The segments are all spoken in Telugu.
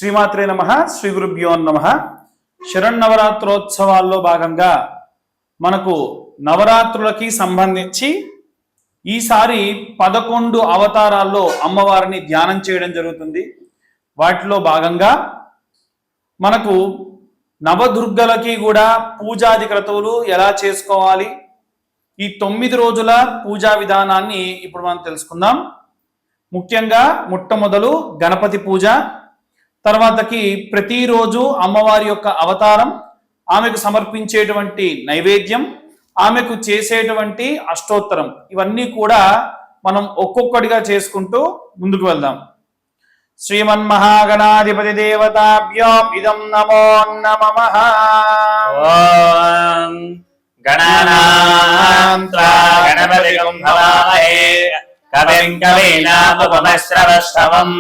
శ్రీమాత్రే నమః. శ్రీ గురుభ్యో నమః. శరన్నవరాత్రోత్సవాల్లో భాగంగా మనకు నవరాత్రులకి సంబంధించి ఈసారి 11 అవతారాల్లో అమ్మవారిని ధ్యానం చేయడం జరుగుతుంది. వాటిలో భాగంగా మనకు నవదుర్గలకి కూడా పూజాది క్రతువులు ఎలా చేసుకోవాలి, ఈ 9 రోజుల పూజా విధానాన్ని ఇప్పుడు మనం తెలుసుకుందాం. ముఖ్యంగా మొట్టమొదలు గణపతి పూజ, తర్వాతకి ప్రతిరోజు అమ్మవారి యొక్క అవతారం, ఆమెకు సమర్పించేటువంటి నైవేద్యం, ఆమెకు చేసేటువంటి అష్టోత్తరం, ఇవన్నీ కూడా మనం ఒక్కొక్కటిగా చేసుకుంటూ ముందుకు వెళ్దాం. శ్రీమన్మహాగణాధిపతి దేవతాభ్యో ఇదం నమో నమః. ఓం గణానాం త్వా గణపతిం హవామహే కవిం కవీనాముపమశ్రవస్తవం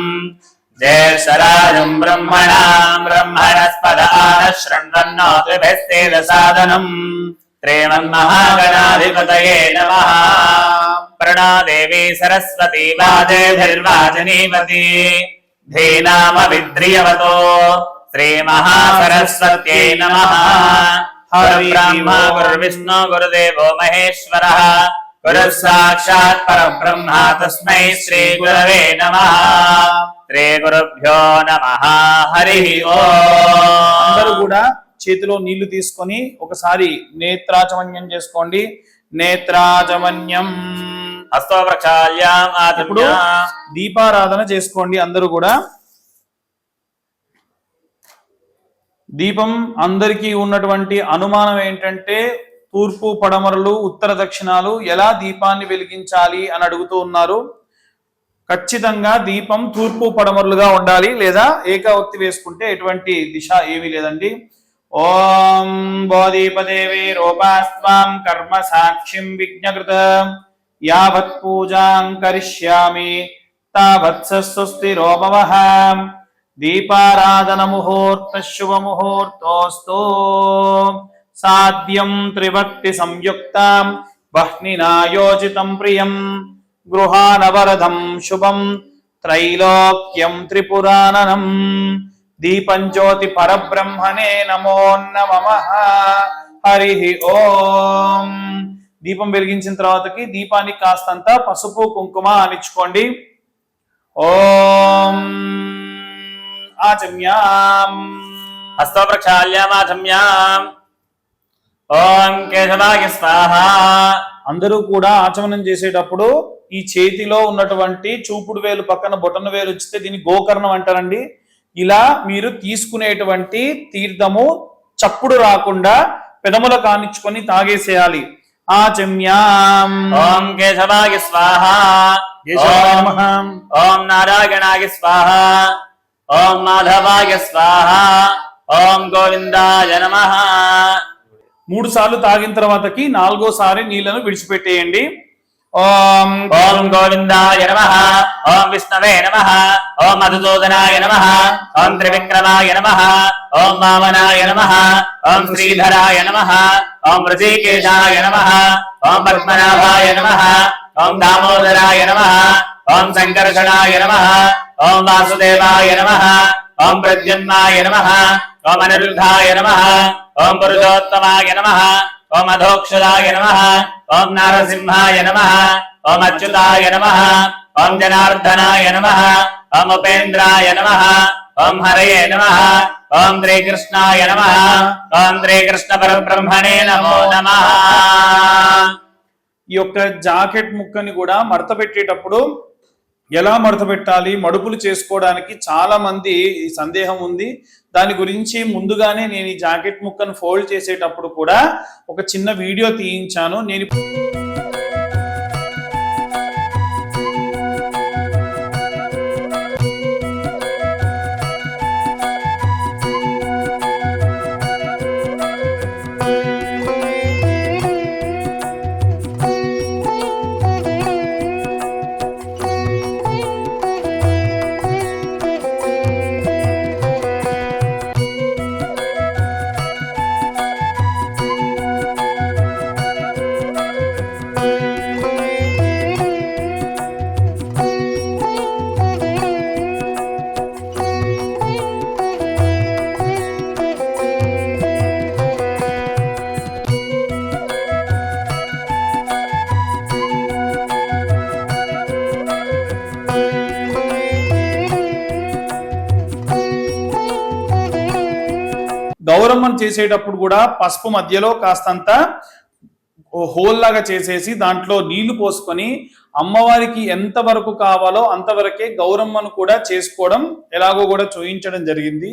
జ్యేష్ఠరాజం బ్రహ్మణాం బ్రహ్మణస్పదాన శృణ్వన్నోతిభిస్సేదసాదనం. శ్రీమన్మహాగణాధిపతయే నమః. ప్రణాదేవి సరస్వతీ వాజేభిర్వాజనీవతి ధీనామవిద్రియవతో శ్రీమహాసరస్వత్యై నమః. గురుబ్రహ్మ గురుర్విష్ణు గురుదేవో మహేశ్వరః గురుః సాక్షాత్ పరబ్రహ్మ తస్మై శ్రీ గురవే నమః. శ్రీ గురుభ్యో నమః. హరి ఓం. అందరూ కూడా చేతిలో నీళ్లు తీసుకొని ఒకసారి నేత్రాచమన్యం చేసుకోండి. నేత్రాచమన్యం. హస్తో ప్రక్షాళ్యాం ఇప్పుడు దీపారాధన చేసుకోండి. అందరూ కూడా దీపం అందరికీ ఉన్నటువంటి అనుమానం ఏంటంటే తూర్పు పడమరలు ఉత్తర దక్షిణాలు ఎలా దీపాన్ని వెలిగించాలి అని అడుగుతూ ఉన్నారు. ఖచ్చితంగా దీపం తూర్పు పడమరలుగా ఉండాలి, లేదా ఏకావక్తి వేసుకుంటే ఎటువంటి దిశ ఏమీ లేదండి. ఓం బోధీపదేవి రూపాస్వాం కర్మ సాక్షిం విజ్ఞకృత యావత్ పూజాం కరిష్యామి తావత్ స్వస్తిరో భవః. దీపారాధన ముహూర్త శుభ ముహూర్తోస్తు. సాధ్యం త్రివక్తి సంయుక్తం వహ్నినాయోజితం ప్రియం గృహానవరదం శుభం త్రైలోక్యం త్రిపురాణనం. దీపం జ్యోతి పరబ్రహ్మణే నమో నమః. హరి ఓం. దీపం వెలిగించిన తర్వాతకి దీపానికి కాస్తంత పసుపు కుంకుమ అనిచ్చుకోండి. ఓం ఆచమ్యాం. హస్తో ప్రక్షాళ్యాం ఆచమ్యాం. ఓం కేశవాయ స్వాహ. అందరూ కూడా ఆచమనం చేసేటప్పుడు ఈ చేతిలో ఉన్నటువంటి చూపుడు వేలు పక్కన బొటన వేలు వచ్చితే దీన్ని గోకర్ణం అంటారండి. ఇలా మీరు తీసుకునేటువంటి తీర్థము చప్పుడు రాకుండా పెదముల కానిచ్చుకొని తాగేసేయాలి. ఆచమ్యాం. ఓం కేశవాయ స్వాహ. కేశవాయ నమః. ఓం నారాయణాయ స్వాహ. ఓం మాధవాయ స్వాహ. ఓం గోవిందాయ నమః. 3 సార్లు తాగిన తర్వాతకి 4వసారి నీళ్లను విడిచిపెట్టేయండి. ఓం ఓం గోవిందాయ నమః. ఓం విష్ణవే నమః. ఓం మధుసూదనాయ నమః. ఓం త్రివిక్రమాయ నమః. ఓం వామనాయ నమః. ఓం శ్రీధరాయ నమః. ఓం ఋషికేశాయ నమః. ఓం పద్మనాభాయ నమః. ఓం దామోదరాయ నమః. ఓం సంకర్షణాయ నమః. ఓం వాసుదేవాయ నమః. ఓం ప్రద్యుమ్నాయ నమః. ఓం అనిరుద్ధాయ నమః. ఓం పురుషోత్తమాయ నమః. ఓం అధోక్షదాయ నమః. ఓం నారసింహాయ నమః. ఓం అచ్యుతాయ నమః. ఓం జనార్దనాయ నమః. ఓం ఉపేంద్రాయ నమః. ఓం హరయే నమః. ఓం శ్రీకృష్ణాయ నమః. ఓం శ్రీకృష్ణ పరబ్రహ్మణే నమో నమః. ఈ యొక్క జాకెట్ ముక్కని కూడా మడత పెట్టేటప్పుడు ఎలా మడత పెట్టాలి, మడుపులు చేసుకోవడానికి చాలా మంది ఈ సందేహం ఉంది. దాని గురించి ముందుగానే నేను ఈ జాకెట్ ముక్కను ఫోల్డ్ చేసేటప్పుడు కూడా ఒక చిన్న వీడియో తీయించాను. నేను గౌరమ్మను చేసేటప్పుడు కూడా పసుపు మధ్యలో కాస్తంత హోల్ లాగా చేసేసి దాంట్లో నీళ్లు పోసుకొని అమ్మవారికి ఎంత వరకు కావాలో అంతవరకే గౌరమ్మను కూడా చేసుకోవడం ఎలాగో కూడా చూయించడం జరిగింది.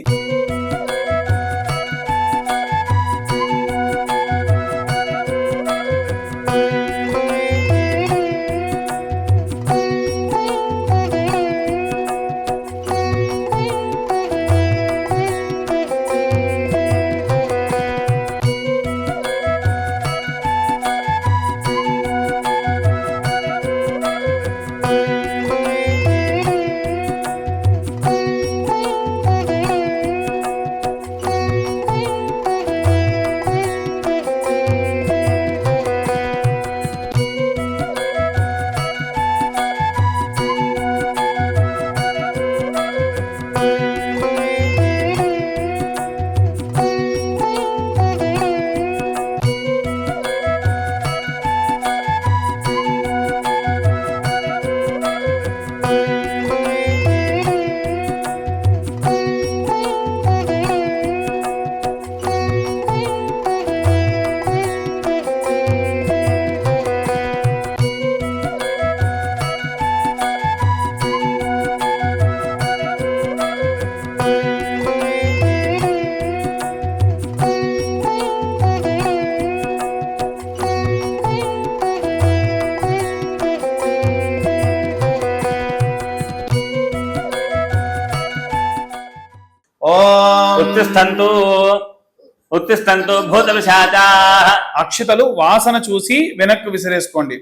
ఉత్తిష్టంతు భూత పిశాచాః. అక్షతలు వాసన చూసి వెనక్కి విసిరేసుకోండి.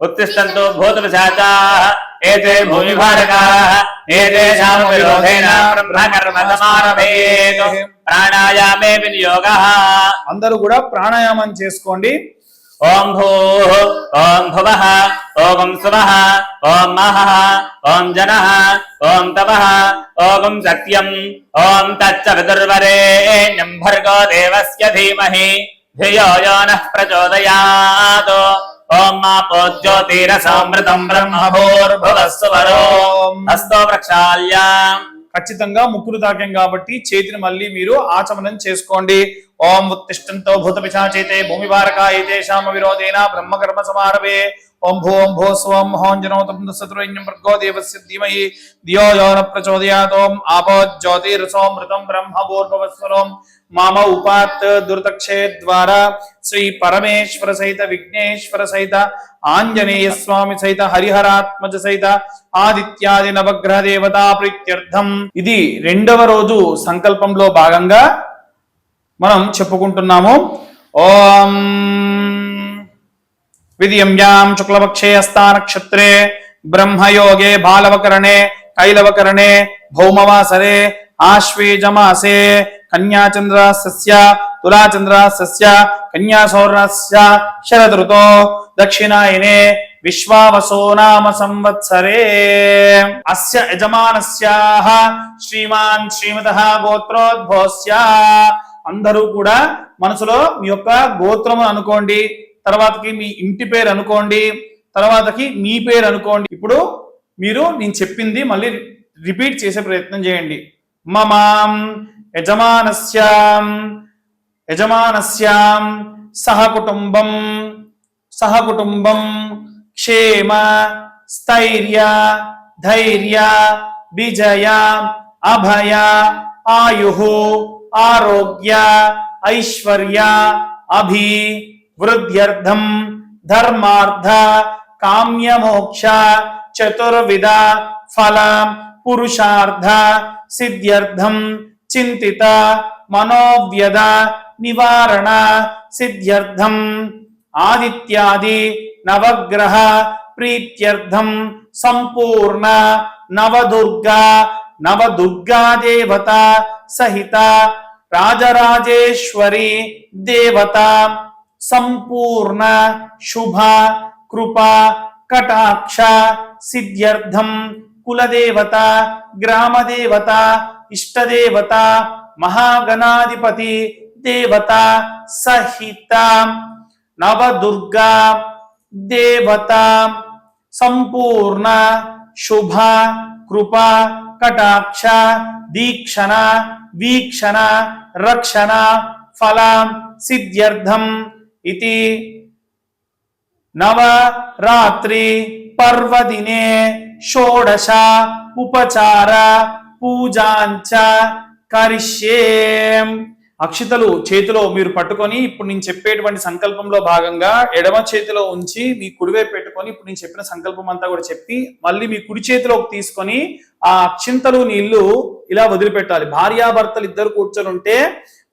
ఉత్తిష్టంతు భూత పిశాచాః ఏతే భూమి భారకాః ఏతేషాం విరోధేన బ్రహ్మకర్మ సమారభేత్ ప్రాణాయామే వినియోగః. అందరూ కూడా ప్రాణాయామం చేసుకోండి. ఓం భూః ఓం భువః ఓం సువః ఓం మహః ఓం జనః ఓం తపః ఓం సత్యం ఓం తచ్చ విదుర్వరేణ్యం భర్గో దేవస్య ధీమహి ధియో యో నః ప్రచోదయాత్. ఓం మాపో జ్యోతిరసామృతం బ్రహ్మభూర్భువస్సువరో హస్తో ప్రక్షాళ్య. ఖచ్చితంగా ముక్కులు తాకాం కాబట్టి చేతిని మళ్ళీ మీరు ఆచమనం చేసుకోండి. ఓం ఉత్తిష్టంతో భూత పిశాచేతే భూమి భారకాయతే శామ విరోధేన బ్రహ్మకర్మ సమారభే. ఓం భూ స్వం హోం జనోతం సతురైన్యం భర్గో దేవస్య ధీమహి ధియో యో నః ప్రచోదయాత్. ఓం ఆపో జ్యోతిరసోమృతం బ్రహ్మభూర్భువస్సువరం మామ ఉపాత్ దుర్తక్షే ద్వారా శ్రీ పరమేశ్వర సహిత విఘ్నేశ్వర సహిత ఆంజనేయ స్వామి సహిత హరిహరాత్మజ సహిత ఆదిత్యాది నవగ్రహ దేవతా ప్రీత్యర్థం. ఇది 2వ రోజు సంకల్పంలో భాగంగా మనం చెప్పుకుంటున్నాము. ఓం విధియంయాం శుక్లపక్షే హస్తా నక్షత్రే బ్రహ్మయోగే బాలవకరణే కైలవకరణే భౌమవాసరే ఆశ్వేజమాసే కన్యాచంద్రాస్య తులాచంద్రాస్య కన్యాసౌరస్య శరదృతో దక్షిణాయనే విశ్వావసో నామ సంవత్సరే. అస్య యజమానస్యాః శ్రీమాన్ శ్రీమతః గోత్రోద్భవస్య. అందరూ కూడా మనసులో మీ యొక్క గోత్రము అనుకోండి, తర్వాతకి మీ ఇంటి పేరు అనుకోండి, తర్వాతకి మీ పేరు అనుకోండి. ఇప్పుడు మీరు నేను చెప్పింది మళ్ళీ రిపీట్ చేసే ప్రయత్నం చేయండి. మమాం యజమానస్యాం సహకుటుంబం క్షేమ స్థైర్య ధైర్య విజయ అభయ ఆయుః ఆరోగ్య ఐశ్వర్య అభివృద్ధ్యర్థం ధర్మార్థ కామ్యమోక్ష చతుర్విధ ఫల పురుషార్థ సిద్ధ్యర్థం చింతిత మనోవ్యద నివారణ సిద్ధ్యర్థం ఆదిత్యాది నవగ్రహ ప్రీత్యర్థం సంపూర్ణ నవదుర్గా దేవత సహిత రాజరాజేశ్వరి దేవత సంపూర్ణ శుభ కృప కటాక్ష సిద్ధ్యర్థం కులదేవత గ్రామదేవత ఇష్టదేవత మహాగణాధిపతి దేవత సహిత నవదుర్గా దేవత సంపూర్ణ శుభ కృప కటాక్ష దీక్షణ వీక్షణ రక్షణ ఫల సిద్ధ్యర్థం ఇతి నవరాత్రి పర్వదినే షోడశ ఉపచార పూజాంచ కరిష్యే. అక్షితలు చేతిలో మీరు పట్టుకొని ఇప్పుడు నేను చెప్పేటువంటి సంకల్పంలో భాగంగా ఎడమ చేతిలో ఉంచి మీ కుడివైపు పెట్టుకొని ఇప్పుడు నేను చెప్పిన సంకల్పం అంతా కూడా చెప్పి మళ్ళీ మీ కుడి చేతిలోకి తీసుకొని ఆ అక్షింతలు నీళ్లు ఇలా వదిలిపెట్టాలి. భార్యాభర్తలు ఇద్దరు కూర్చొని ఉంటే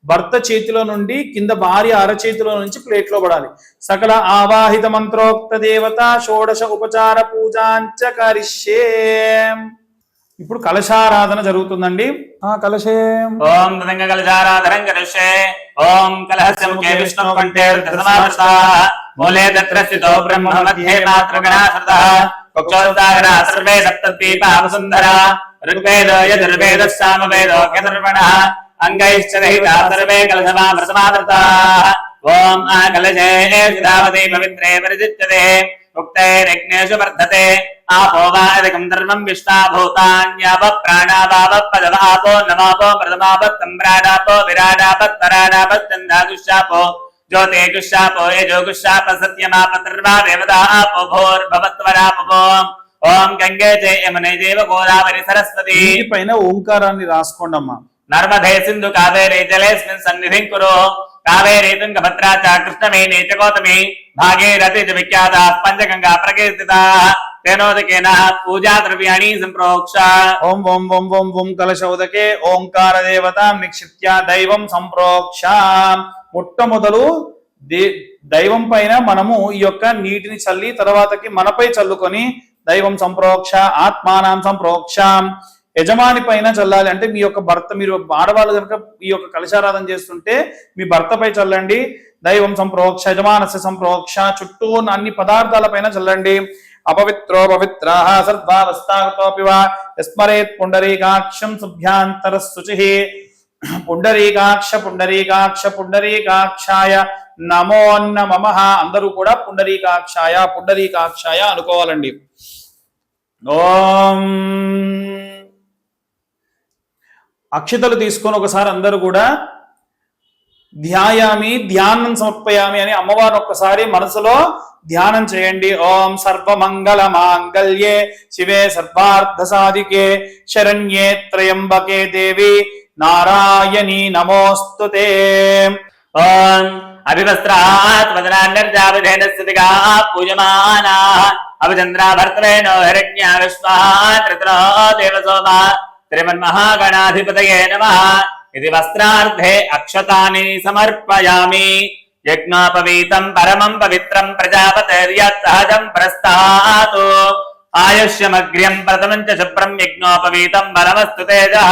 భర్త చేతిలో నుండి కింద భార్య అరచేతిలో నుంచి ప్లేట్లో పడాలి. సకల ఆవాహిత మంత్రోక్త దేవత షోడశ ఉపచార పూజాంచ కరిష్యే. ఇప్పుడు కలశారాధన జరుగుతుందండి. కలశం ఓం తదంగ కలశారాధనం కరిష్యే. ఓం కలహస్య ముఖే విష్ణు కంఠేర్దసమావృతాః మూలే తత్ర స్థితో బ్రహ్మ మధ్యే మాతృగణాశ్రితః కుక్షోద్దాగరా సర్వే సప్తద్వీపాః వసుంధరా ఋగ్వేదో యజుర్వేదః సామవేదో యజుర్వణః అంగైశ్చ రహితాః సర్వే కలశమావృతాః. ఓం ఆ కలశే శ్రీరావతి పవిత్రే పరిజిత్యతే ఉక్తైరగ్నేషు వర్ధతే ఆపో వాదికం ధర్మం విష్ణాభూతాన్యాప ప్రాణాపాప పదవాపో నమాపో ప్రథమాపత్తం ప్రాణాపో విరాడాపత్తరాడాపత్తంధాగుష్యాపో జ్యోతిగుష్యాపో యజోగుష్యాప సత్యమాప తర్వా దేవతాపో భోర్భవత్వరాపో. ఓం గంగే చ యమునే చైవ గోదావరి సరస్వతి. పైన ఓంకారాన్ని రాసుకోండి అమ్మా. నర్మదే సింధు కావేరీ జలేస్మిన్ సన్నిధిం కురు. కావేరీ తుంగభద్రా చ కృష్ణవేణీ చ గౌతమి భాగీరథి చ విఖ్యాతాః పంచగంగా ప్రకీర్తితాః తేనోదకేన పూజా ద్రవ్యాణి సంప్రోక్ష. ఓం ఓం ఓం ఓం ఓం కలశోదకే ఓంకార దేవతాం నిక్షిప్య దైవం సంప్రోక్ష. మొట్టమొదలు దైవం పైన మనము ఈ యొక్క నీటిని చల్లి తర్వాతకి మనపై చల్లుకొని దైవం సంప్రోక్ష ఆత్మానం సంప్రోక్ష. యజమాని పైన చల్లాలి అంటే మీ యొక్క భర్త, మీరు ఆడవాళ్ళు కనుక ఈ యొక్క కలశారాధన చేస్తుంటే మీ భర్తపై చల్లండి. దైవం సంప్రోక్ష యజమానస్య సంప్రోక్ష. చుట్టూ అన్ని పదార్థాల పైన చల్లండి. అపవిత్రో పవిత్రాః సర్వావస్థాగతోపి వా యస్మరేత్ పుండరీకాక్షం శుభ్యాంతరశుచిః. పుండరీకాక్ష పుండరీకాక్ష పుండరీకాక్షాయ నమో నమః. అందరూ కూడా పుండరీకాక్షాయ పుండరీకాక్షాయ అనుకోవాలండి. ఓం అక్షతలు తీసుకొని ఒకసారి అందరూ కూడా ధ్యాయామి ధ్యానం సమర్పయామి అని అమ్మవారిని ఒక్కసారి మనసులో ధ్యానం చేయండి. ఓం సర్వమంగళ మాంగళ్యే శివే సర్వార్థ సాధికే శరణ్యే త్రయంబకే దేవి నారాయణీ నమోస్తుతే. ఓం అభివస్త్రాత్ వదనాన్యర్జావిధేన స్థితిగా పూజమానాః అభిచంద్రాభర్తవేనో హిరణ్యా విశ్వాః త్రిత్రో దేవసోమా శ్రీమన్మహాగణాధిపతయే నమః. ఇది వస్త్రార్థే అక్షతాని సమర్పయామి. యజ్ఞోపవీతం పరమం పవిత్రం ప్రజాపతిర్యత్ సహజం ప్రస్థాతు. ఆయుష్యమగ్ర్యం ప్రథమం చ శుభ్రం యజ్ఞోపవీతం బలమస్తు తేజః.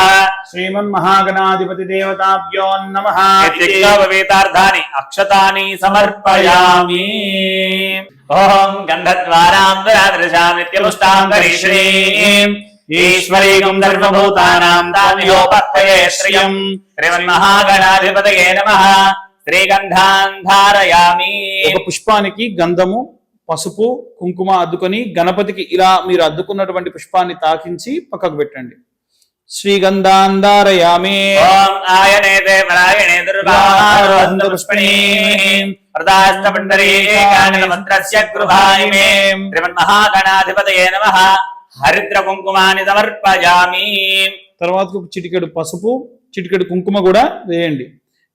శ్రీమన్మహాగణాధిపతి దేవతాభ్యో నమః. యజ్ఞోపవీతార్థాని అక్షతాని సమర్పయామి. ఓం గంధద్వారాం దురాదృశాం నిత్యపుష్టాం కరీశ్రీం ఈశ్వరీకం సర్వభూతానాం దాన్యోపత్తయే శ్రియం. శ్రీమన్మహాగణాధిపతయే నమః. శ్రీగంధాన్ ధారయామి. ఒక పుష్పానికి గంధము పసుపు కుంకుమ అద్దుకొని గణపతికి ఇలా మీరు అద్దుకున్నటువంటి పుష్పాన్ని తాకించి పక్కకు పెట్టండి. శ్రీగంధాన్ ధారయామి. ఓం ఆయనే దేవరాయణే దుర్వారోహంత పుష్పణీం ప్రదాస్తపుండరీకాని మంత్రస్య గృహాయ మే. శ్రీమన్మహాగణాధిపతయే నమః. హరిద్ర కుంకుమాని సమర్పయామి. తర్వాత చిటికెడు పసుపు చిటికెడు కుంకుమ కూడా వేయండి.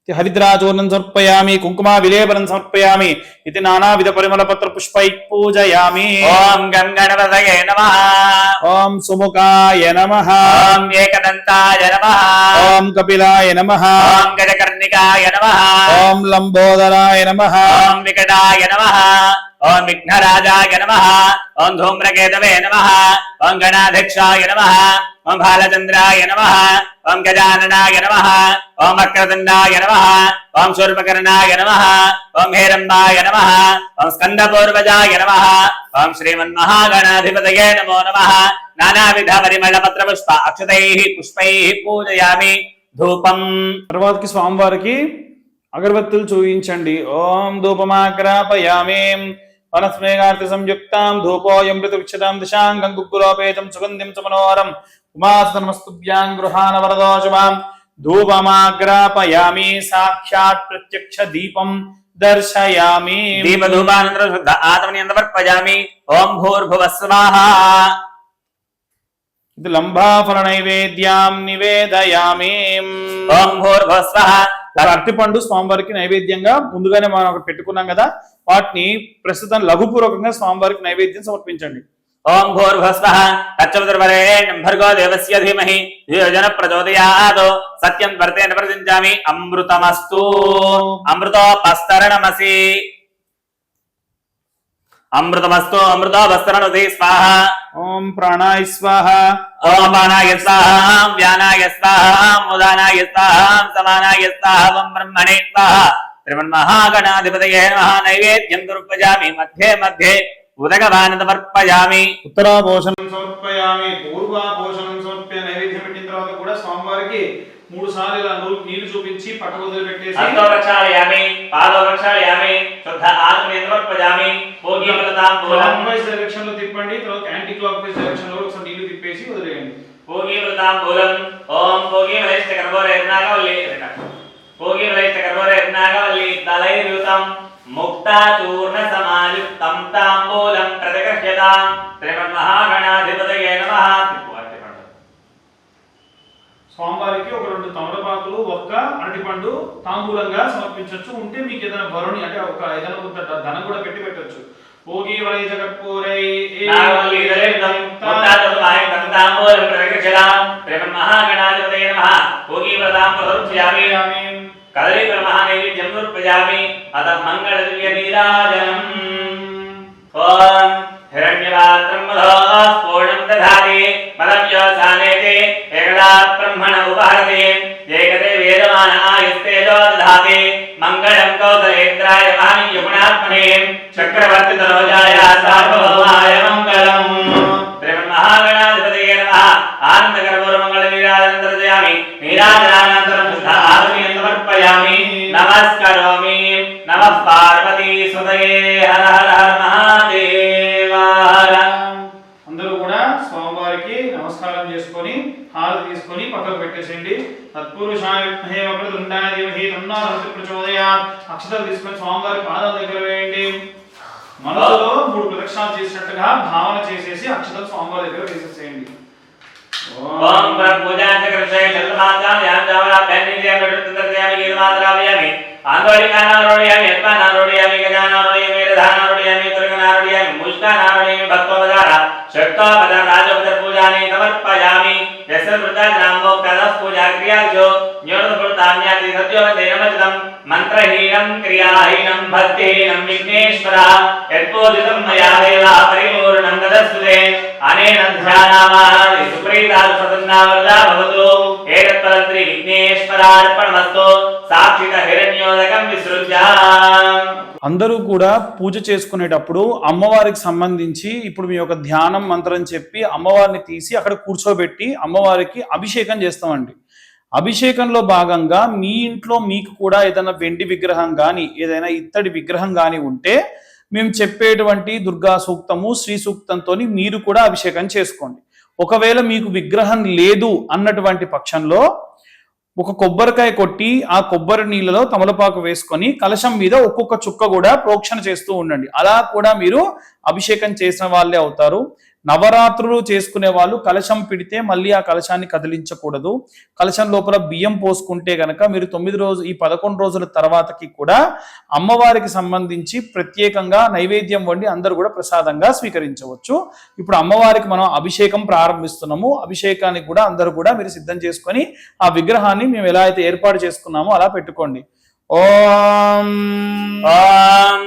హరిద్రాచూర్ణం సమర్పయామి కుంకుమ విలేపనం సమర్పయామి. ఇది నానావిధ పరిమళ పత్ర పుష్పై పూజయామి. ఓం గం గణపతయే నమః. ఓం సుముఖాయ నమః. ఓం ఏకదంతాయ నమః. ఓం కపిలాయ నమః. ఓం గజకర్ణికాయ నమః. ఓం లంబోదరాయ నమః. ఓం వికటాయ నమః. ఓం విఘ్నరాజాయ నమః. ఓం ధూమ్రకేతవే నమః. ఓం గణాధ్యక్షాయ నమః. ఓం బాలచంద్రాయ నమః. ఓం గజాననాయ నమః. ఓం వక్రతుండాయ నమః. ఓం శూర్పకర్ణాయ నమః. ఓం హేరంబాయ నమః. ఓం స్కందపూర్వజాయ నమః. ఓం శ్రీమన్మహాగణాధిపతయే నమో నమః. నానావిధ పరిమళ పత్ర పుష్ప అక్షతైః పుష్పైః పూజయామి. ధూపం. తర్వాతకి స్వామివారికి అగరబత్తులు చూయించండి. ఓం ధూపమాగ్రాపయామి. వనస్మేఘార్తి సంయుక్తాం ధూపోయం ఋతుక్షతాం దిశాంగం గుగ్గులోపేతం సుగంధిం సమనోహరం ఉమాస్తనమస్తుభ్యాం గృహాన వరదోషమాం ధూపమాగ్రాపయామి సాక్షాత్ ప్రత్యక్ష దీపం దర్శయామి. దీపధూపానంతరం శుద్ధ ఆత్మని సమర్పయామి. ఓం భూర్భువః స్వాహ. ఇది లంబాఫల నైవేద్యాం నివేదయామి. ఓం భూర్భువః స్వాహ. అరటిపండు స్వామివారికి నైవేద్యంగా ముందుగానే మనం ఒకటి పెట్టుకున్నాం కదా, వాటిని ప్రస్తుతం లఘుపూర్వకంగా స్వామివారికి నైవేద్యం సమర్పించండి. ఓం భూర్భువః స్వః. తచ్చవితుర్వరేణ్యం భర్గో దేవస్య ధీమహి ధియో జన ప్రచోదయాత్. సత్యం వర్తేన ప్రతించామి. అమృతమస్తు. అమృతోపస్తరణమసి. అమృతమస్తు. అమృతోపస్తరణమసి. స్వాహ. ఓం ప్రాణాయ స్వాహ. ఓం ప్రాణాయ స్వాహ. వ్యానాయ స్వాహ. ఉదానాయ స్వాహ. సమానాయ స్వాహ. ఓం బ్రహ్మణే స్వాహ. త్రిమన్మహాగణాధిపతయే నమః. నైవేద్యం సమర్పయామి. మధ్యే మధ్యే ఉదకవాన్ని సమర్పయామి. ఉత్తరాభోషణం సమర్పయామి. పూర్వాభోషణం సమర్పయ నైవేద్యం పెట్టిన తర్వాత కూడా స్వామివారికి 3 సార్లు ఇలా నీళ్లు చూపించి పక్కకు వదిలిపెట్టేసి హస్తో ప్రక్షాళయామి. పాదో ప్రక్షాళయామి. శుద్ధ ఆత్మని సమర్పయామి. భోగీవృతాంబూలం డైరెక్షన్ లో తిప్పండి. తర్వాత యాంటీ క్లాక్ వైజ్ డైరెక్షన్ లో ఒకసారి నీళ్లు తిప్పేసి వదిలేయండి. భోగీవృతాంబూలం. ఓం భోగీవలైష్ట కర్పూరేర్నాగవల్లి. భోగీవలైష్ట కర్పూరేర్నాగవల్లి దళైర్యుతం ముక్తాచూర్ణ సమాయుక్తం తాంబూలం ప్రతిగృహ్యతాం. త్రిమన్మహాగణాధిపతయే నమః. స్వామివారికి ఒక 2 తమలపాకులు, ఒక్క అరటిపండు తాంబూలంగా సమర్పించవచ్చు. ఉంటే మీకు ఏదైనా వరుణి అంటే ఒక ఏదైనా కొంత ధనం కూడా పెట్టి పెట్టచ్చు. భోగి వలై జగత్పూరై నాగవల్లి దళైర్యుతం ముక్తాచూర్ణ సమాయుక్తం తాంబూలం ప్రతిగృహ్యతాం. త్రిమన్మహాగణాధిపతయే నమః. భోగీవృతాం ప్రదర్శయామి. కదలి నైవేద్యం సమర్పయామి. అత మంగళ దివ్య నీరాజనం. ఓం హిరణ్యపాత్రం మధో స్ఫోటం దధాతి మదవ్యోసానేతే ఏకదా బ్రహ్మణ ఉపహరతి ఏకదే వేదమాన ఆయుస్తేజో దధాతి మంగళం కౌసలేంద్రాయ మహనీయ గుణాత్మనే చక్రవర్తి తనోజాయ సార్వభౌమాయ మంగళం. శ్రీమన్మహాగణాధిపతయే నమః. ఆనందకరపూర్వ మంగళ నీరాజనం దర్శయామి. నీరాజనానంతరం శుద్ధ ఆత్మని సమర్పయామి. నమస్కరోమి. నమః పార్వతీ సుతయే. హర హర హర మహాదేవ. అందరూ కూడా స్వామివారికి నమస్కారం చేసుకొని హారతి తీసుకొని పక్కకు పెట్టేసేయండి. తత్పురుషాయ విద్మహే వక్రతుండాయ ధీమహి తన్నో హనుమత్ ప్రచోదయాత్. అక్షతలు తీసుకొని స్వామివారి పాదాల దగ్గర వేయండి. మనసులో 3 ప్రదక్షిణాలు చేసినట్టుగా భావన చేసేసి అక్షతలు స్వామివారి దగ్గర వేసేసేయండి. ఓం పూజాంత కృష్ణే చంద్రమాతాం యాం జావరా పెన్నిదే ప్రతిదర్శయామి. గీతమాత్రావయామి. ఆందోళికానారోడయామి. యత్పానారోడయామి. గజానారోడయామి. రథానారోడయామి. దుర్గనారోడయామి. ముష్టానారోడయామి. భక్తోపచార షట్కోపచార రాజోపచార పూజాని సమర్పయామి. యస్మృతానామోక్తదః పూజా క్రియాచో న్యోనపృతాన్యాతి సత్యోవందే నమచితం. మంత్రహీనం క్రియాహీనం భక్తిహీనం విఘ్నేశ్వర యత్పూజితం మయా దేవా పరిపూర్ణం దదస్తుతే. అనేన ధ్యానామాని సుప్రీతాలు ప్రసన్నావరదా భవతు. ఏతత్ఫలం శ్రీ విఘ్నేశ్వరార్పణమస్తు. సాక్షిత హిరణ్యోదకం విసృజ్య. అందరూ కూడా పూజ చేసుకునేటప్పుడు అమ్మవారికి సంబంధించి ఇప్పుడు మీ యొక్క ధ్యానం మంత్రం చెప్పి అమ్మవారిని తీసి అక్కడ కూర్చోబెట్టి అమ్మవారికి అభిషేకం చేస్తామండి. అభిషేకంలో భాగంగా మీ ఇంట్లో మీకు కూడా ఏదైనా వెండి విగ్రహం కానీ ఏదైనా ఇత్తడి విగ్రహం కానీ ఉంటే మేము చెప్పేటువంటి దుర్గా సూక్తము శ్రీ సూక్తంతో మీరు కూడా అభిషేకం చేసుకోండి. ఒకవేళ మీకు విగ్రహం లేదు అన్నటువంటి పక్షంలో ఒక కొబ్బరికాయ కొట్టి ఆ కొబ్బరి నీళ్ళలో తమలపాకు వేసుకొని కలశం మీద ఒక్కొక్క చుక్క కూడా ప్రోక్షణ చేస్తూ ఉండండి. అలా కూడా మీరు అభిషేకం చేసిన వాళ్ళే అవుతారు. నవరాత్రులు చేసుకునే వాళ్ళు కలశం పిడితే మళ్ళీ ఆ కలశాన్ని కదిలించకూడదు. కలశం లోపల బియ్యం పోసుకుంటే గనక మీరు 9 రోజులు ఈ 11 రోజుల తర్వాతకి కూడా అమ్మవారికి సంబంధించి ప్రత్యేకంగా నైవేద్యం వండి అందరూ కూడా ప్రసాదంగా స్వీకరించవచ్చు. ఇప్పుడు అమ్మవారికి మనం అభిషేకం ప్రారంభిస్తున్నాము. అభిషేకానికి కూడా అందరూ కూడా మీరు సిద్ధం చేసుకొని ఆ విగ్రహాన్ని మేము ఎలా అయితే ఏర్పాటు చేసుకున్నామో అలా పెట్టుకోండి. ఓం ఓం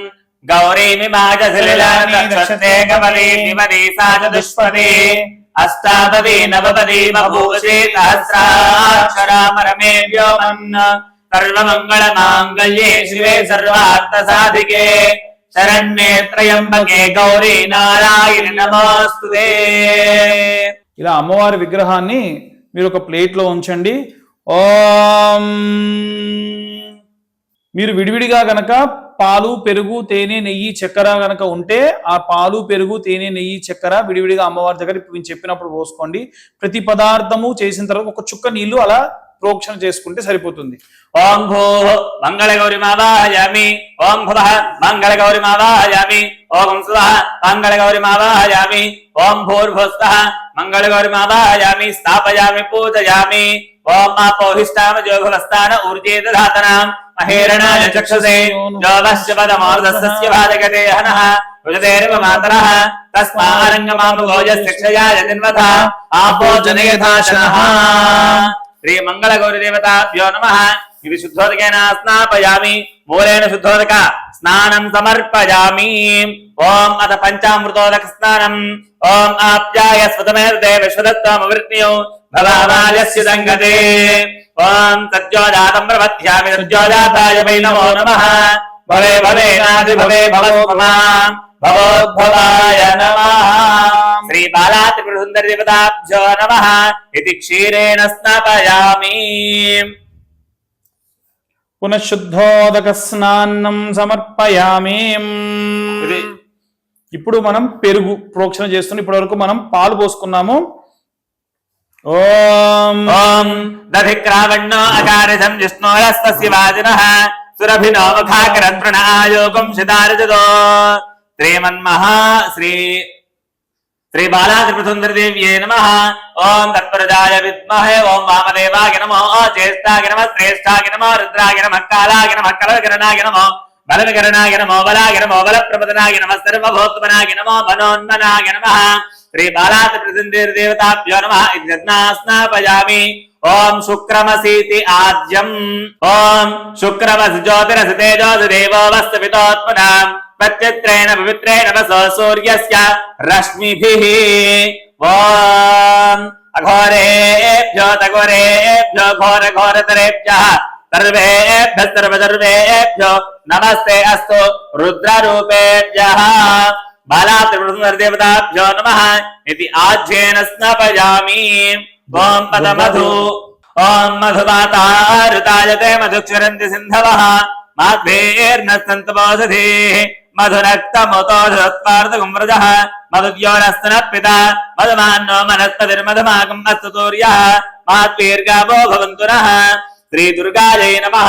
గౌరీమి మాజశిలాని కమలీ నిమది సాచదుష్పదే అష్టాపది నవపది బభూషే సహస్రాక్షరామరమే వ్యోమన్ సర్వమంగళ మాంగళ్యే శివే సర్వార్థ సాధికే శరణ్యే త్రయంబకే గౌరీ నారాయణి నమోస్తుతే. ఇలా అమ్మవారి విగ్రహాన్ని మీరు ఒక ప్లేట్ లో ఉంచండి. ఓం మీరు విడివిడిగా గనక పాలు పెరుగు తేనె నెయ్యి చక్కెర గనక ఉంటే ఆ పాలు పెరుగు తేనె నెయ్యి చక్కెర విడివిడిగా అమ్మవారి దగ్గర ఇప్పుడు చెప్పినప్పుడు పోసుకోండి. ప్రతి పదార్థము చేసిన తర్వాత ఒక చుక్క నీళ్లు అలా ప్రోక్షణ చేసుకుంటే సరిపోతుంది. ఓం భూ మంగళగౌరిమావాహయామి. ఓం భువః మంగళగౌరిమావాహయామి. ఓం స్వః మంగళగౌరిమావాహయామి. ఓం భూర్భువః మంగళగౌరిమావాహయామి. స్థాపయామి పూజయామి. ఓం ఆపోహిష్టామజోభవస్థాన ఊర్జే దధాతనాం మహేరణాయ చక్షుషే జోవశ్చ పదమోర్ధస్య భారగతే హనః రుజతేరివ మాతరః తస్మారంగమాపగోజస్యక్షయాయ తిన్వథ ఆపో జనయథాశనః. శ్రీ మంగళ గౌరీ దేవతాభ్యో నమః. ఇది శుద్ధోదకేన స్నాపయామి. మూలేన శుద్ధోదక స్నానం సమర్పయామి. ఓం అత పంచామృతోదక స్నానం. ఓం ఆప్యాయ స్వతమేర్దే విశ్వదత్వమవృత్యో భవామాయస్య సంగతే. ఓం సత్యోజాతం ప్రవధ్యామి. సత్యోజాతాయ వై నమో నమః. భవే భవేనాది భవే భవత్మమా భవోద్భవాయ నమః. శ్రీ బాలా త్రిపుర సుందరి దేవతాభ్యో నమః. ఇది క్షీరేణ స్నాపయామి. పునఃశుద్ధోదక స్నానం సమర్పయామి. ఇప్పుడు మనం పెరుగు ప్రోక్షణ చేస్తున్నాం. ఇప్పటి వరకు మనం పాలు పోసుకున్నాము. ఓం ఓం దధిక్రావణ్ణో అకారజం జిష్ణోరస్తస్య వాజినః సురభినో ముఖాకరం ప్రణాయోగం శిదారజదో. శ్రీమన్మహా శ్రీ బాలా త్రిపుర సుందరి దేవ్యే నమః. ఓం తత్పరజాయ విద్మహే ఓం వామదేవాయ నమో. జ్యేష్ఠాయ నమః శ్రేష్ఠాయ నమః రుద్రాయ నమః కాలాయ నమః కలవికరణాయ నమో. బలవికరణాయ నమో బలాయ నమో బలప్రపదనాయ నమః సర్వభూతమనాయ నమో మనోన్మనాయ నమః. శ్రీ బాలా త్రిపుర సుందరి దేవతాభ్యో నమః. ఇది స్నాపయామి. ఓం శుక్రమసీతి ఆద్యం. ఓం శుక్రమసి జ్యోతిరసి తేజోసి దేవో వస్తు పితోత్మనాం ప్రత్యత్రేణ పవిత్రేణ వసో సూర్యస్య రశ్మిభిః. ఓం అఘోరేభ్యో తఘోరేభ్యో ఘోర ఘోరతరేభ్యః సర్వేభ్యః సర్వసర్వేభ్యో నమస్తే అస్తు రుద్రరూపేభ్యః. బాలా త్రిపుర సుందరి దేవతాభ్యో నమః. ఇది ఆజ్యేన స్నాపయామి. ఓం పదమధు. ఓం మధుమాతారుతాయతే మధుక్షరంతి సింధవః మాధ్వేర్నస్తంతమోషధీః మధురక్తమోతోషత్వార్ధగుమ్రజః మధుద్యోరస్తనపిత మధుమాన్నో మనస్పతిర్మధుమాకం అస్తు సూర్యః మాద్వీర్గావో భవంతు నః. శ్రీ దుర్గాయై నమః.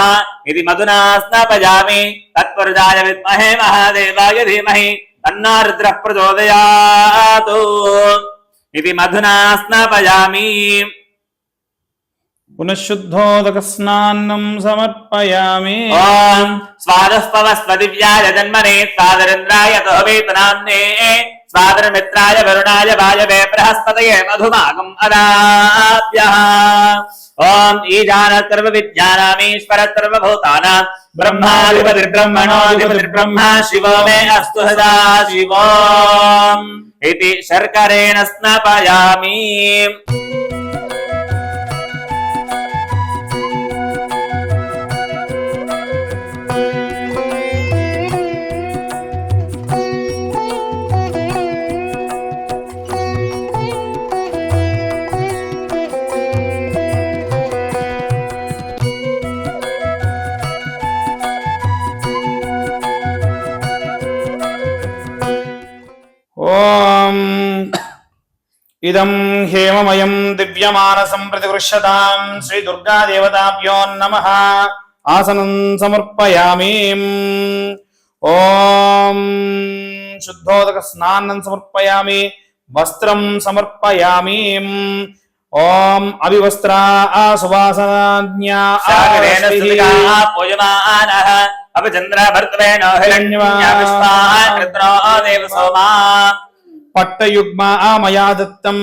ఇది మధునా స్నాపయామి. తత్పురుషాయ విద్మహే మహాదేవాయ ధీమహి తన్నో రుద్రః ప్రచోదయాత్. ఇది మధునా స్నాపయామి. పునఃశుద్ధోదక స్నానం సమర్పయామి. ఓం స్వాదస్పవస్వ దివ్యాయ జన్మనే స్వాదరేంద్రాయ తోవేతనామ్నే స్వాదరమిత్రాయ వరుణాయ వాయవే బృహస్పతయే మధుమాగం అదాభ్యః. ఓం ఈశాన సర్వ విద్యానామీశ్వర సర్వభూతానాం బ్రహ్మాధిపతిర్బ్రహ్మణోధిపతిర్బ్రహ్మ శివో మే అస్తు సదా శివోం. ఇది శర్కరేణ స్నాపయామి. ఓం ఇదం హేమమయం దివ్యమానసం ప్రతిగృహ్యతాం. శ్రీ దుర్గా దేవతాభ్యో నమః. ఆసనం సమర్పయామి. ఓం శుద్ధోదక స్నానం సమర్పయామి. వస్త్రం సమర్పయామి. ఓం అవివస్త్రా సువాసనాజ్ఞా సాగరేణ స్తుతికా పూజమానః అపచంద్ర భర్తవేనో హిరణ్యవాణ్యా విశ్వామిత్రో దేవ సోమా. పట్టయుగ్మ మయా దత్తం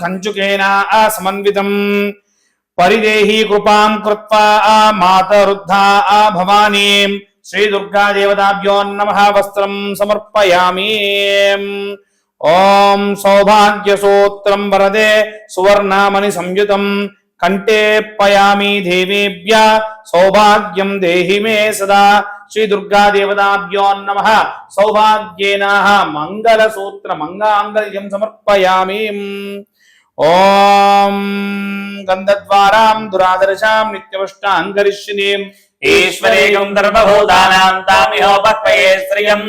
కంచుకేన సమన్వితం పరిదేహి కృపాం కృత్వా మాతరుద్ధా భవానీ. శ్రీ దుర్గా దేవతాభ్యో నమః. వస్త్రం సమర్పయామి. ఓం సౌభాగ్యసూత్రం వరదే సువర్ణమణి సంయుతం కంఠేపయామి. దేవేభ్య సౌభాగ్యం దేహి మే సదా. శ్రీ దుర్గా దేవతాభ్యో నమః. సౌభాగ్యేన మంగళసూత్ర మంగాంగల్యం సమర్పయామి. ఓం గంధద్వారాం దురాదర్శాం నిత్యపుష్టాం కరిష్యనీం ఈశ్వరేకం సర్వభూతానాం తామిహోపక్వయే శ్రియం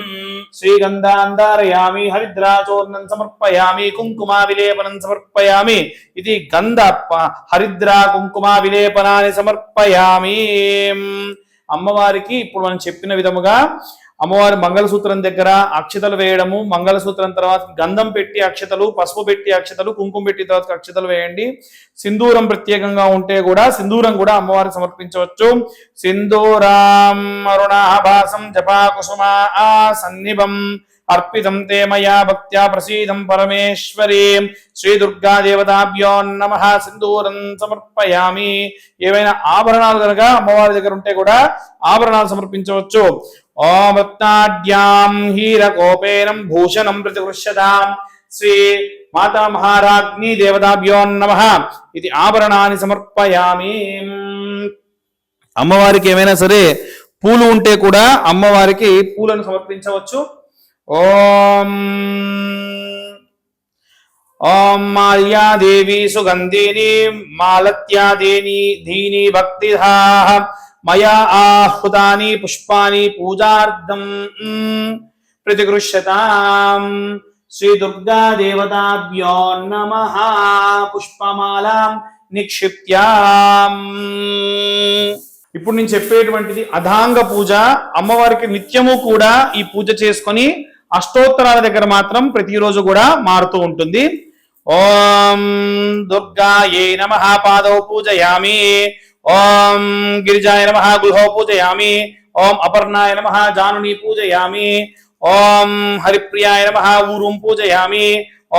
శ్రీగంధాంధారయామి హరిద్రాచూర్ణం సమర్పయామి కుంకుమ విలేపనం సమర్పయామి ఇది గంధ హరిద్రా కుంకుమ విలేపనాన్ని సమర్పయామి. అమ్మవారికి ఇప్పుడు మనం చెప్పిన విధముగా అమ్మవారి మంగళసూత్రం దగ్గర అక్షతలు వేయడము, మంగళసూత్రం తర్వాత గంధం పెట్టి అక్షతలు, పసుపు పెట్టి అక్షతలు, కుంకుమ పెట్టి తర్వాత అక్షతలు వేయండి. సింధూరం ప్రత్యేకంగా ఉంటే కూడా సింధూరం కూడా అమ్మవారికి సమర్పించవచ్చు. సింధూరాం అరుణాభాసం జపా కుసుమా సన్నిభం అర్పితం తే మయా భక్త్యా ప్రసీదం పరమేశ్వరీ శ్రీ దుర్గా దేవతాభ్యో నమః. సింధూరం సమర్పయామి. ఏవైనా ఆభరణాలు కనుక అమ్మవారి దగ్గర ఉంటే కూడా ఆభరణాలు సమర్పించవచ్చు. ఓం రత్నాఢ్యాం హీరకోపేనం భూషణం ప్రతిగృహ్యతాం శ్రీ మాతా మహారాజ్ఞి దేవతాభ్యో నమః. ఇది ఆభరణాన్ని సమర్పయామి. అమ్మవారికి ఏమైనా సరే పూలు ఉంటే కూడా అమ్మవారికి పూలను సమర్పించవచ్చు. ఓం ఓం మాల్యాదేవి సుగంధిని మాలత్యాదేని ధీని భక్తిధాః మయా ఆహుతాని పుష్పాని పూజార్థం ప్రతిగృహ్యతాం శ్రీ దుర్గా దేవతాభ్యో నమః. పుష్పమాలాం నిక్షిప్యాం. ఇప్పుడు నేను చెప్పేటువంటిది అధాంగ పూజ. అమ్మవారికి నిత్యము కూడా ఈ పూజ చేసుకొని అష్టోత్తరాల దగ్గర మాత్రం ప్రతిరోజు కూడా మారుతూ ఉంటుంది. ఓం దుర్గాయై నమః పాదౌ పూజయామి. ఓం గిరిజాయ నమః గుహౌ పూజయామి. ఓం అపర్ణాయ నమః జానుని పూజయామి. ఓం హరిప్రియాయ నమః ఊరుం పూజయామి.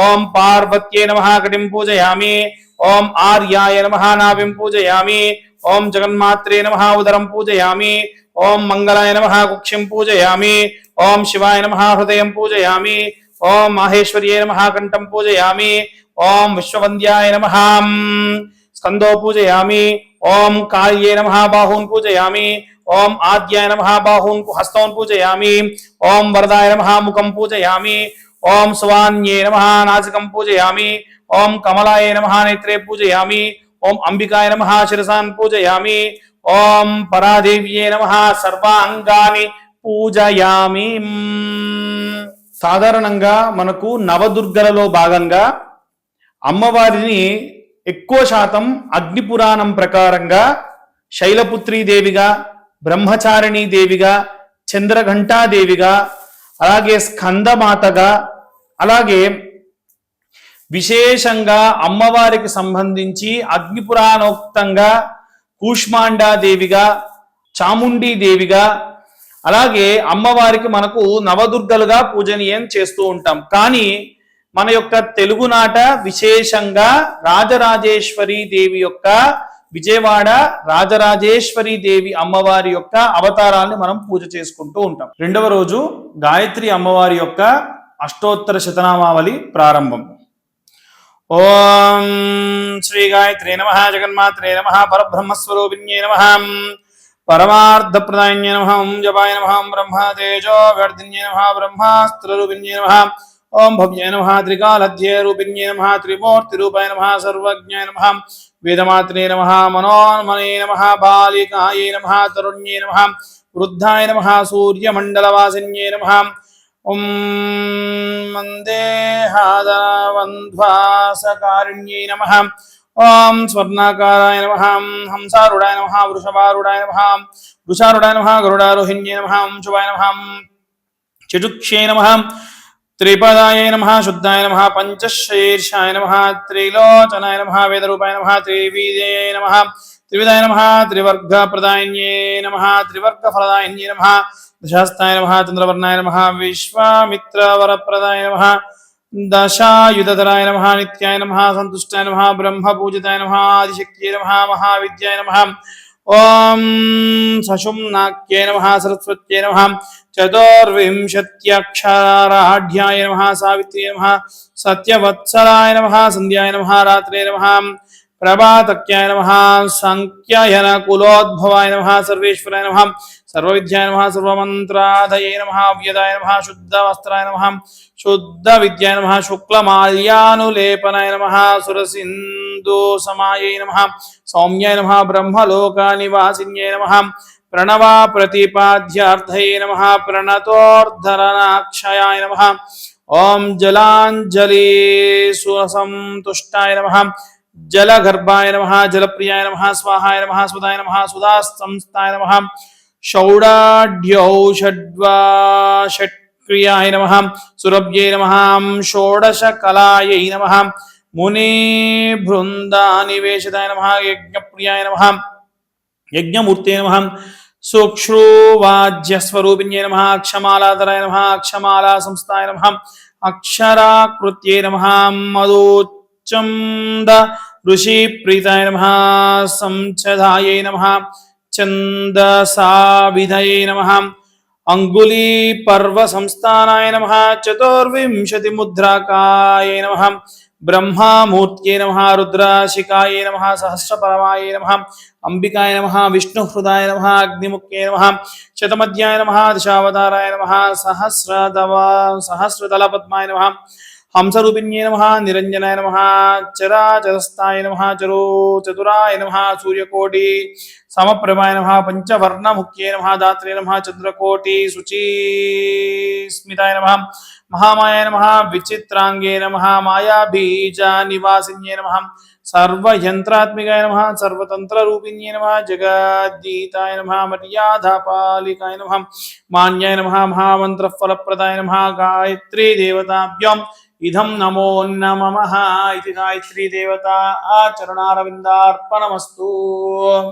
ఓం పార్వత్యై నమః కటిం పూజయామి. ఓం ఆర్యాయ నమః నాభిం పూజయామి. ఓం జగన్మాత్రే నమః ఉదరం పూజయామి. ఓం మంగళాయ నమః కుక్షిం పూజయామి. ఓం శివాయ నమః హృదయం పూజయామి. ఓం మాహేశ్వర్యే నమః కంఠం పూజయామి. ఓం విశ్వవంద్యాయ నమః స్కందో పూజయామి. ఓం కాళ్యే నమః బాహూన్ పూజయామి. ఓం ఆద్యాయ నమః బాహూన్ హస్తౌన్ పూజయామి. ఓం వరదాయ నమః ముఖం పూజయామి. ఓం సువాన్యే నమః నాసికం పూజయామి. ఓం కమలాయ నమః నేత్రే పూజయామి. ఓం అంబికాయ నమః శిరసాన్ పూజయామి. ఓం పరాదేవ్యే నమః సర్వాంగాని పూజయామి. సాధారణంగా మనకు నవదుర్గలలో భాగంగా అమ్మవారిని ఎక్కువ శాతం అగ్ని పురాణం ప్రకారంగా శైలపుత్రీ దేవిగా, బ్రహ్మచారిణీ దేవిగా, చంద్రఘంటాదేవిగా, అలాగే స్కందమాతగా, అలాగే విశేషంగా అమ్మవారికి సంబంధించి అగ్నిపురాణోక్తంగా కూష్మాండాదేవిగా, చాముండీ దేవిగా, అలాగే అమ్మవారికి మనకు నవదుర్గలుగా పూజనీయం చేస్తూ ఉంటాం. కానీ మన యొక్క తెలుగునాట విశేషంగా రాజరాజేశ్వరి దేవి యొక్క విజయవాడ రాజరాజేశ్వరి దేవి అమ్మవారి యొక్క అవతారాన్ని మనం పూజ చేసుకుంటూ ఉంటాం. రెండవ రోజు గాయత్రి అమ్మవారి యొక్క అష్టోత్తర శతనామావళి ప్రారంభం. ఓం శ్రీ గాయత్రే నమః జగన్మాత్రే నమః పరబ్రహ్మస్వరూపిణ్యే నమః పరమార్థప్రదాయిన్యే నమః ఓం జపాయ నమః బ్రహ్మ తేజో వ్యర్థిన్యే నమః బ్రహ్మాస్త్రరూపిణ్యే నమః ఓం భవ్యాయ నమః త్రికాలధ్యే రూపిణ్యే నమః త్రిమూర్తి రూపాయ నమః సర్వజ్ఞాయ నమః వేదమాత్రే నమః మనోన్మనే నమః బాలికాయే నమః తరుణ్యే నమః వృద్ధాయ నమః సూర్యమండలవాసిన్యే నమః ఓం మందేహాదవంధ్వాసకారిణ్యై నమః ఓం స్వర్ణాకారాయ నమః హంసారూఢాయ నమః వృషభారూఢాయ నమః వృషారూఢాయ నమః గరుడారోహిణ్యై నమః శుభాయ నమః చతుక్షే నమః త్రిపదాయ నమః శుద్ధాయ నమః పంచశీర్షాయ నమః త్రిలోచనాయ నమః వేదరూపాయ నమః త్రివిదాయ నమః త్రివిదాయ నమః త్రివర్గప్రదాయిన్యే నమః త్రివర్గఫలదాయిన్యే నమః దశాస్తాయ నమః చంద్రవర్ణాయ నమః విశ్వామిత్రవరప్రదాయ నమః దశాయుధధరాయ నమః నిత్యాయ నమః సంతుష్టాయ నమః బ్రహ్మపూజితాయ నమః ఆదిశక్త్యై నమః మహావిద్యాయ నమః ఓం సశుమ్నాఖ్యై నమః సరస్వత్యై నమః చతుర్వింశత్యక్షరాఢ్యాయ నమః సావిత్ర్యై నమః సత్యవత్సరాయ నమః సంధ్యాయ నమః రాత్రే నమః ప్రభాతక్యాయ నమః సంఖ్యయన కులోద్భవాయ నమః సర్వేశ్వరాయ నమః సర్వవిద్యాయ నమః సర్వమంత్రాధయే నమః వ్యదాయ నమః శుద్ధవస్త్రాయ నమః శుద్ధ విద్యాయ నమః శుక్లమాల్యానులేపనాయ నమః సురసింధు సమాయై నమః సౌమ్యాయ నమః బ్రహ్మలోకనివాసిన్యై నమః ప్రణవ ప్రతిపాద్యార్థయే నమః ప్రణతోర్ధరణాక్షయాయ నమః ఓం జలాంజలి సుసంతుష్టాయ నమః జలగర్భాయ నమః జలప్రియాయ నమః స్వాహాయ నమః స్వదాయ నమః సుధాస్తంస్థాయ నమః షౌడాఢ్యౌషడ్వాషట్క్రియాయ నమః సురభ్యై నమః షోడశకలాయై నమః ముని బృందానివేశితాయ నమః యజ్ఞప్రియాయ నమః యజ్ఞమూర్తే నమః సుక్షువాజ్యస్వరూపిణ్యై నమః అక్షమాలాధరాయ నమః అక్షమాలా సంస్థాయ నమః అక్షరాకృత్యై నమః మధుచంద ఋషి ప్రీతాయ నమః సంచదాయై నమః ఛందసావిధయై నమః అంగుళీ పర్వ సంస్థానాయ నమః చతుర్వింశతి ముద్రాకాయై నమః బ్రహ్మమూర్త్యై నమః రుద్రాశికాయై నమః సహస్రపరమాయై నమః అంబికాయ నమః విష్ణుహృదాయ నమః అగ్నిముఖ్యై నమః శతమధ్యాయ నమః దశావతారాయ నమః సహస్రదళపద్మాయ నమః హంసరూపిణ్యై నమః నిరంజనాయ నమః చరాచరస్థాయ నమః చతురాయ నమః సూర్యకోటి సమప్రభాయ నమః పంచవర్ణముఖ్యై నమః దాత్రే నమః చంద్రకోటి శుచిస్మితాయ నమః మహామాయాయ నమః విచిత్రాంగే నమః మాయాబీజ నివాసిన్యై నమః సర్వయంత్రాత్మికాయ నమః సర్వతంత్రరూపిణ్యై నమః జగద్దీతాయ నమః మర్యాదాపాలికాయ నమః మాన్యాయ నమః మహామంత్రఫలప్రదాయ నమః గాయత్రీ దేవతాభ్యాం ఇదం నమో నమః ఇది గాయత్రీ దేవత ఆచరణారవిందార్పణమస్తు.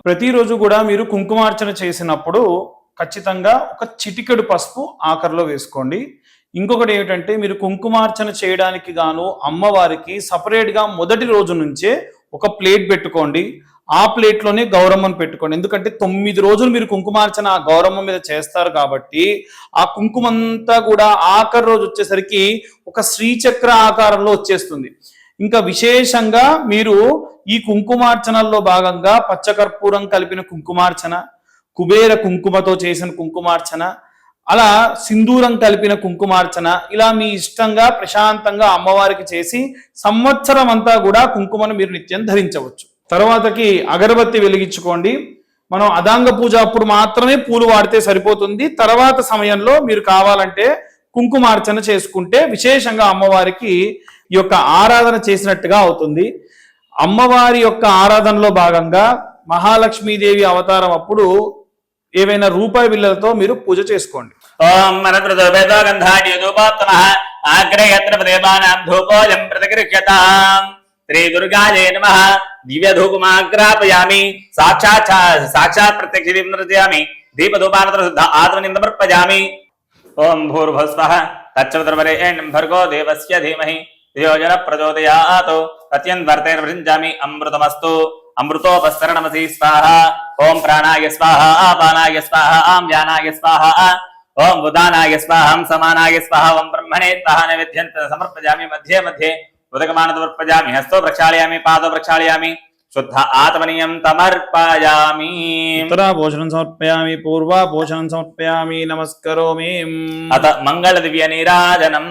ప్రతిరోజు కూడా మీరు కుంకుమార్చన చేసినప్పుడు ఖచ్చితంగా ఒక చిటికెడు పసుపు ఆఖరిలో వేసుకోండి. ఇంకొకటి ఏమిటంటే మీరు కుంకుమార్చన చేయడానికి గాను అమ్మవారికి సపరేట్గా మొదటి రోజు నుంచే ఒక ప్లేట్ పెట్టుకోండి. ఆ ప్లేట్లోనే గౌరమ్మను పెట్టుకోండి. ఎందుకంటే 9 రోజులు మీరు కుంకుమార్చన ఆ గౌరమ్మ మీద చేస్తారు కాబట్టి ఆ కుంకుమంతా కూడా ఆఖరి రోజు వచ్చేసరికి ఒక శ్రీచక్ర ఆకారంలో వచ్చేస్తుంది. ఇంకా విశేషంగా మీరు ఈ కుంకుమార్చనల్లో భాగంగా పచ్చకర్పూరం కలిపిన కుంకుమార్చన, కుబేర కుంకుమతో చేసిన కుంకుమార్చన, అలా సింధూరం కలిపిన కుంకుమార్చన, ఇలా మీ ఇష్టంగా ప్రశాంతంగా అమ్మవారికి చేసి సంవత్సరం అంతా కూడా కుంకుమను మీరు నిత్యం ధరించవచ్చు. తర్వాతకి అగరబత్తి వెలిగించుకోండి. మనం అదాంగ పూజ అప్పుడు మాత్రమే పూలు వాడితే సరిపోతుంది. తర్వాత సమయంలో మీరు కావాలంటే కుంకుమార్చన చేసుకుంటే విశేషంగా అమ్మవారికి ఈ యొక్క ఆరాధన చేసినట్టుగా అవుతుంది. అమ్మవారి యొక్క ఆరాధనలో భాగంగా మహాలక్ష్మీదేవి అవతారం అప్పుడు ఏవైనా రూపాయి బిళ్ళలతో మీరు పూజ చేసుకోండి. ఓం ఆగ్రయత్ర దేవానాం ధూపోజం ప్రతిగృహ్యతాం శ్రీ దుర్గాయే నమః దివ్య ధూపమాగ్రాపయామి సాక్షాత్ ప్రత్యక్ష దీపం దీపధూపానంతర శుద్ధ ఆత్మనిందమర్పయామి. ఓం భూర్భువః తచ్చవితుర్వరేణ్యం భర్గో దేవస్య ధీమహి ధియో యో ప్రచోదయాత్ ప్రత్యన్వర్తేర్వృంజామి అమృతమస్తు అమృతోపస్తరణమసి స్వాహ. ఓం ప్రాణాయ స్వాహ అపానాయ స్వాహ ఆం వ్యానాయ స్వాహ ఓం ఉదానాయ స్వాహం సమానాయ స్వాహ ఓం బ్రహ్మణే స్వాహ నైవేద్యం సమర్పయామి మధ్యే మధ్యే ఉదకమానతమర్పయామి హస్తో ప్రక్షాళయామి పాదో ప్రక్షాళయామి శుద్ధ ఆత్మనీయం సమర్పయామి. ఉత్తరా భోజనం సమర్పయామి పూర్వా భోజనం సమర్పయామి నమస్కరోమి. అత మంగళ దివ్య నీరాజనం.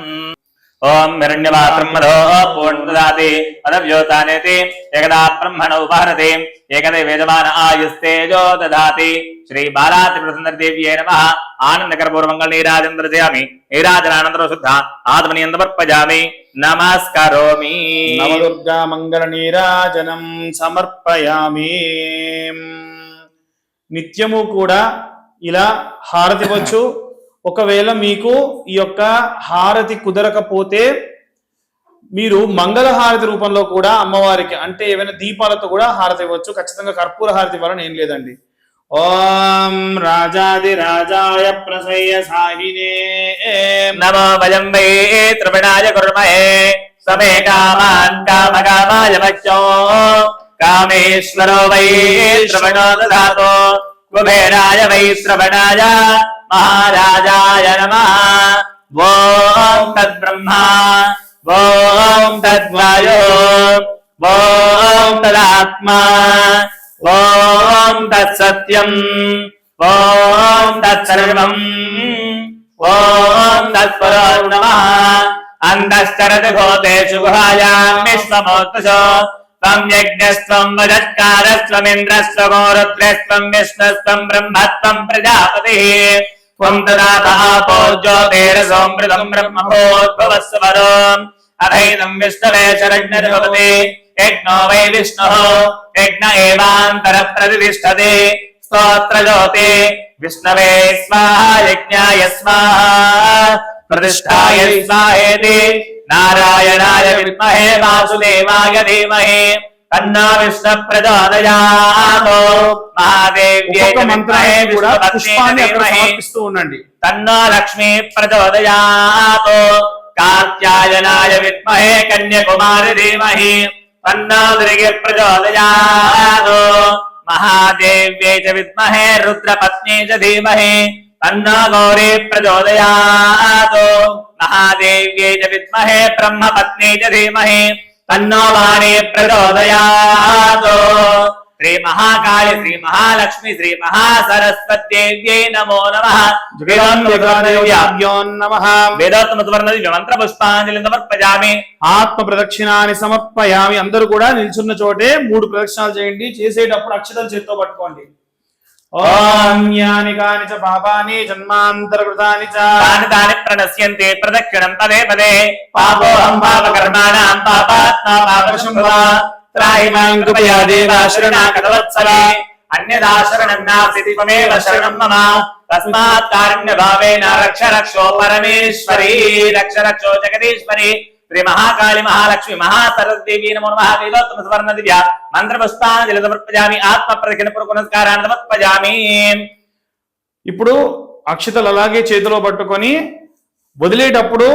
ఓం హిరణ్యపాత్రం మధో పూర్ణదదాతి పదవ్యోతానేతి ఏకదా బ్రహ్మణ ఉపహరతి ఏకదే వేదమాన ఆయుస్తేజో దదాతి. శ్రీ బాలా త్రిపురసుందరీదేవ్యై నమః. ఆనందకరపూర్వమంగళ నీరాజనం దర్శయామి. నీరాజనానంతరం శుద్ధ ఆత్మనీయం సమర్పయామి నమస్కరోమి. నవదుర్గా మంగళ నీరాజనం సమర్పయామి. నిత్యము కూడా ఇలా హారతి ఇవ్వచ్చు. ఒకవేళ మీకు ఈ యొక్క హారతి కుదరకపోతే మీరు మంగళ హారతి రూపంలో కూడా అమ్మవారికి అంటే ఏవైనా దీపాలతో కూడా హారతి ఇవ్వచ్చు. ఖచ్చితంగా కర్పూర హారతి ఇవ్వాలని ఏం లేదండి. ఓం రాజాది రాజాయ ప్రసయ్య సాహినే నమో వయం వై త్రివిణాయ కుర్మహే సమే కామాన్ కామకామాయ మహ్యో కామేశ్వరో వై త్రివిణో దదాతు కుబేరాయ వై త్రివిణాయ మహారాజాయ నమః. ఓం తద్బ్రహ్మా ఓం తద్వాయో ఓం తదాత్మా ఓం తత్సత్యం ఓం తత్సర్వం ఓం తత్పరో నమః. అంతశ్చరతి భూతేషు గుహాయాం విశ్వమోత్తశో त्वं यज्ञस्त्वं वजत्कारस्त्वमिन्द्रस्त्वं रुद्रस्त्वं विष्णुस्त्वं ब्रह्मस्त्वं प्रजापतिः त्वं तदातः आपो ज्योतिरसोऽमृतं ब्रह्मभूद्भुवस्वरम् अभैदं विष्णवे शरण्यर्भवति यज्ञो वै विष्णुः यज्ञ एवान्तरः प्रतिष्ठते स्तोत्र ज्योति विष्णवे स्वाहा यज्ञाय स्वाहा प्रतिष्ठाय स्वाहेति नारायणाय विद्महे वासुदेवाय धीमहि तन्नो विष्णु प्रचोदयात् महादेव्यै ఒక్కొక్క विद्महे మంత్రాన్ని కూడా పుష్పాన్ని అక్కడ विष्णुपत्नी సమర్పిస్తూ ఉండండి. तन्नो लक्ष्मी प्रचोदयात् कात्यायनाय विद्महे कन्याकुमारी धीमहि तन्नो दुर्गे प्रचोदयात् महादेव्यै च विद्महे रुद्रपत्नी च धीमहि तन्नो गौरी प्रचोदयात् महादेव्यै च विद्महे ब्रह्मपत्नी च धीमहि तन्नो वाणी प्रचोदयात् श्री महाकाली श्री महालक्ष्मी श्री महासरस्वत्यै नमो नमः జగదాంబికాదేవ్యాభ్యో నమః. మంత్ర పుష్పాంజలి సమర్పయామి ఆత్మ ప్రదక్షిణాన్ని సమర్పయామి. అందరూ కూడా నిల్చున్న చోటే 3 ప్రదక్షిణాలు చేయండి. చేసేటప్పుడు అక్షతలు చేత్తో పట్టుకోండి. ఓం యాని కాని చ పాపాని జన్మాంతరకృతాని చ తాని తాని ప్రణశ్యంతే ప్రదక్షిణం పదే పదే పాపోహం పాపకర్మాణం పాపాత్మా పాపశంభవ త్రాహి మాం కృపయా దేవా శరణాగతవత్సలా అన్యదా శరణం నాస్తి త్వమేవ శరణం మమ తస్మాత్ కారుణ్య భావేన రక్ష రక్షో పరమేశ్వరీ రక్ష రక్షో జగదీశ్వరి శ్రీ మహాకాళి మహాలక్ష్మి మహాసరస్వతీ నమో నమః వేదోత్తమ సువర్ణ దివ్య మంత్ర పుష్పాంజలి సమర్పయామి ఆత్మ ప్రదక్షిణ పూర్వక నమస్కారాన్ని సమర్పయామి. ఇప్పుడు అక్షతలు అలాగే చేతిలో పట్టుకొని వదిలేటప్పుడు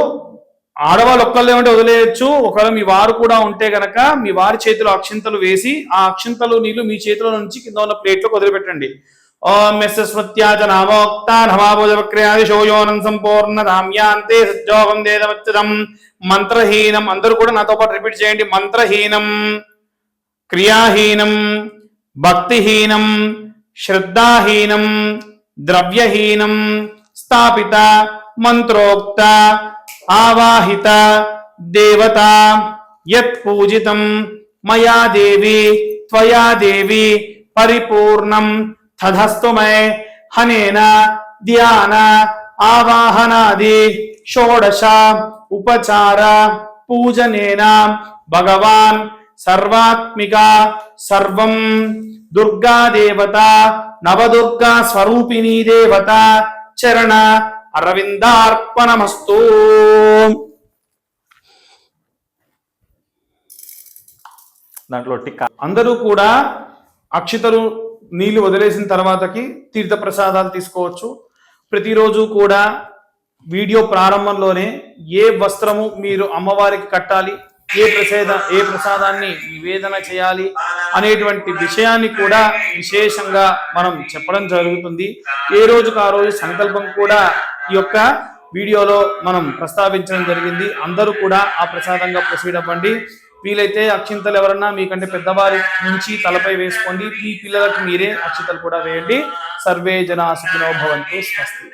ఆడవాళ్ళు ఒక్కళ్ళే ఉంటే వదిలేయచ్చు. ఒకవేళ మీ వారు కూడా ఉంటే గనక మీ వారి చేతిలో అక్షింతలు వేసి ఆ అక్షింతలు నీళ్లు మీ చేతిలో నుంచి కింద ఉన్న ప్లేట్లోకి వదిలిపెట్టండి. ఓం యస్వత్యాజ నామోక్త నమాభోజవక్రయాది శోయోనం సంపూర్ణ రామ్యాంతే సజ్జోగం దేదవచ్చదం మంత్రహీనం. అందరూ కూడా నాతో పాటు రిపీట్ చేయండి. మంత్రహీనం, క్రియాహీనం, భక్తిహీనం, శ్రద్ధాహీనం, ద్రవ్యహీనం, స్థాపిత, మంత్రోక్త, ఆవాహిత దేవత యత్ పూజితం మయా దేవి త్వయా దేవి పరిపూర్ణం తదస్తు మే హనేన ధ్యాన ఆవాహనాది షోడశ ఉపచార పూజనేన భగవాన్ సర్వాత్మిక సర్వం దుర్గా దేవత నవదుర్గా స్వరూపిణీ దేవత చరణ అరవిందార్పణమస్తు. దాంట్లో టిక్కా అందరూ కూడా అక్షతలు నీళ్లు వదిలేసిన తర్వాతకి తీర్థ ప్రసాదాలు తీసుకోవచ్చు. ప్రతిరోజు కూడా వీడియో ప్రారంభంలోనే ఏ వస్త్రము మీరు అమ్మవారికి కట్టాలి, ఏ ప్రసాదాన్ని నివేదన చేయాలి అనేటువంటి విషయాన్ని కూడా విశేషంగా మనం చెప్పడం జరుగుతుంది. ఏ రోజుకు ఆ రోజు సంకల్పం కూడా ఈ యొక్క వీడియోలో మనం ప్రస్తావించడం జరిగింది. అందరూ కూడా ఆ ప్రసాదంగా ప్రొసీడ్ అవ్వండి. వీలైతే అక్షింతలు ఎవరన్నా మీకంటే పెద్దవారి నుంచి తలపై వేసుకోండి. మీ పిల్లలకు మీరే అక్షింతలు కూడా వేయండి. సర్వే జనా సుఖినో భవంతు. స్వస్తి.